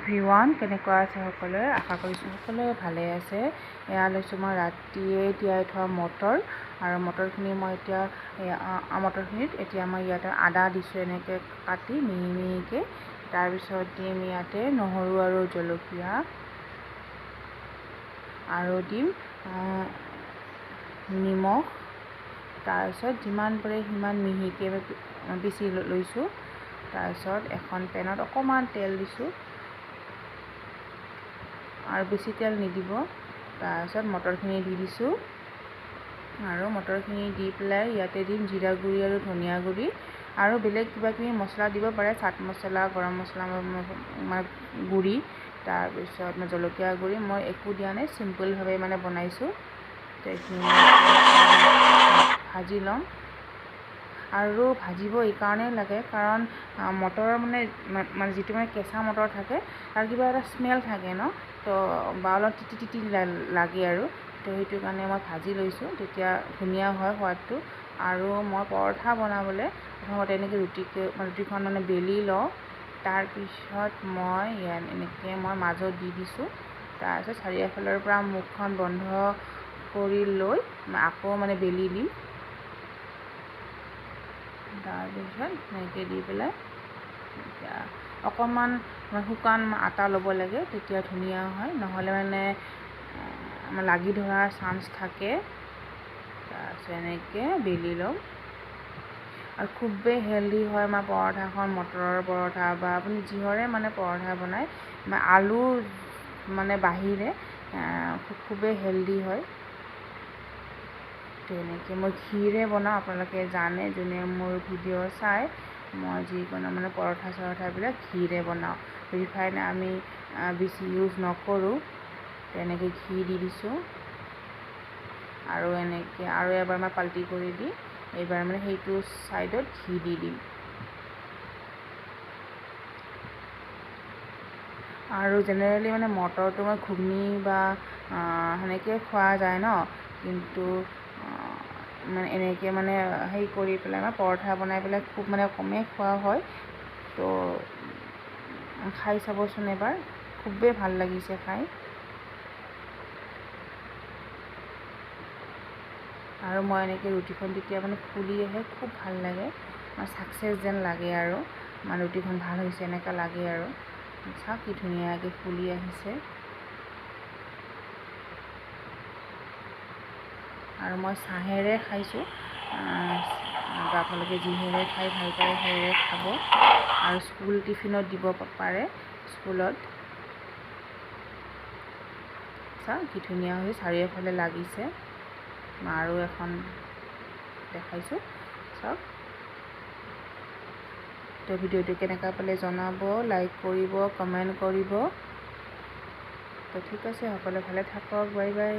Everyone, কেনেকুৱা আছে সকলোৱে? আশা কৰিছোঁ সকলোৱে ভালে আছে। এয়া লৈছোঁ মই ৰাতিয়ে তিয়াই থোৱা মটৰ, আৰু মটৰখিনি মই এতিয়া মটৰখিনিত এতিয়া মই ইয়াতে আদা দিছোঁ এনেকৈ কাটি মিহি মিহিকৈ। তাৰপিছত দিম ইয়াতে নহৰু আৰু জলকীয়া, আৰু দিম নিমখ। তাৰপিছত যিমান পাৰে সিমান মিহিকৈ পিচি লৈছোঁ। তাৰপিছত এখন পেনত অকণমান তেল দিছোঁ, আৰু বেছি তেল নিদিব। তাৰপিছত মটৰখিনি দি দিছোঁ, আৰু মটৰখিনি দি পেলাই ইয়াতে দিম জিৰা গুড়ি আৰু ধনিয়া গুড়ি, আৰু বেলেগ কিবাকিবি মছলা দিব পাৰে, চাট মছলা, গৰম মছলা মানে গুড়ি, তাৰপিছত জলকীয়া গুড়ি। মই একো দিয়া নাই, চিম্পলভাৱে মানে বনাইছোঁ। এইখিনি ভাজি ল'ম। আৰু ভাজিব এইকাৰণে লাগে কাৰণ মটৰৰ মানে যিটো মানে কেঁচা মটৰ থাকে তাৰ কিবা এটা স্মেল থাকে ন, তো বা অলপ তিতি তিতি লাগে আৰু, তো সেইটো কাৰণে মই ভাজি লৈছোঁ, তেতিয়া ধুনীয়া হয় সোৱাদটো। আৰু মই পৰঠা বনাবলৈ প্ৰথমতে এনেকৈ ৰুটিখন মানে বেলি লওঁ। তাৰপিছত মই এনেকৈ মাজত দি দিছোঁ। তাৰপিছত চাৰিওফালৰ পৰা মুখখন বন্ধ কৰি লৈ আকৌ মানে বেলি দিম। তাৰপিছত এনেকৈ দি পেলাই এতিয়া অকণমান শুকান আটা ল'ব লাগে, তেতিয়া ধুনীয়া হয়, নহ'লে মানে লাগি ধৰাৰ চান্স থাকে। তাৰপিছত এনেকৈ বেলি ল'ম। আৰু খুবেই হেল্ডি হয় আমাৰ পৰঠাখন, মটৰৰ পৰঠা বা আপুনি যিহৰে মানে পৰঠা বনায়, আলু মানে বাহিৰে খুবেই হেল্ডি হয়। তেনেকৈ মই ঘিৰে বনাওঁ, আপোনালোকে জানে যোনে মোৰ ভিডিঅ' চাই, মই যি বনাওঁ মানে পৰঠা চৰঠাবিলাক ঘিৰে বনাওঁ। ৰিফাইন আমি বেছি ইউজ নকৰোঁ। তেনেকৈ ঘি দি দিছোঁ, আৰু এনেকৈ আৰু এবাৰ মই পাল্টি কৰি দি এইবাৰ মানে সেইটো ছাইডত ঘি দি দিম। আৰু জেনেৰেলি মানে মটৰটো মই ঘুগনি বা সেনেকৈ খোৱা যায় ন, কিন্তু মানে এনেকৈ মানে হেৰি কৰি পেলাই মানে পৰঠা বনাই পেলাই খুব মানে কমেই খোৱা হয়। তো খাই চাবচোন এবাৰ, খুবেই ভাল লাগিছে খাই। আৰু মই এনেকৈ ৰুটিখন তেতিয়া মানে ফুলি আহে, খুব ভাল লাগে, ছাকচেছ যেন লাগে, আৰু মানে ৰুটিখন ভাল হৈছে এনেকুৱা লাগে। আৰু চাওক কি ধুনীয়াকৈ ফুলি আহিছে। আৰু মই চাহেৰে খাইছোঁ, আপোনালোকে যিহেৰে খাই ভাল পায় সেয়েৰে খাব। আৰু স্কুল টিফিনত দিব পাৰে, স্কুলত। চাওক কি ধুনীয়া হৈ চাৰিওফালে লাগিছে। আৰু এখন দেখাইছোঁ, চাওক। তো ভিডিঅ'টো কেনেকুৱা পালে জনাব, লাইক কৰিব, কমেণ্ট কৰিব। তো ঠিক আছে, সকলোৱে ভালে থাকক, বাই বাই।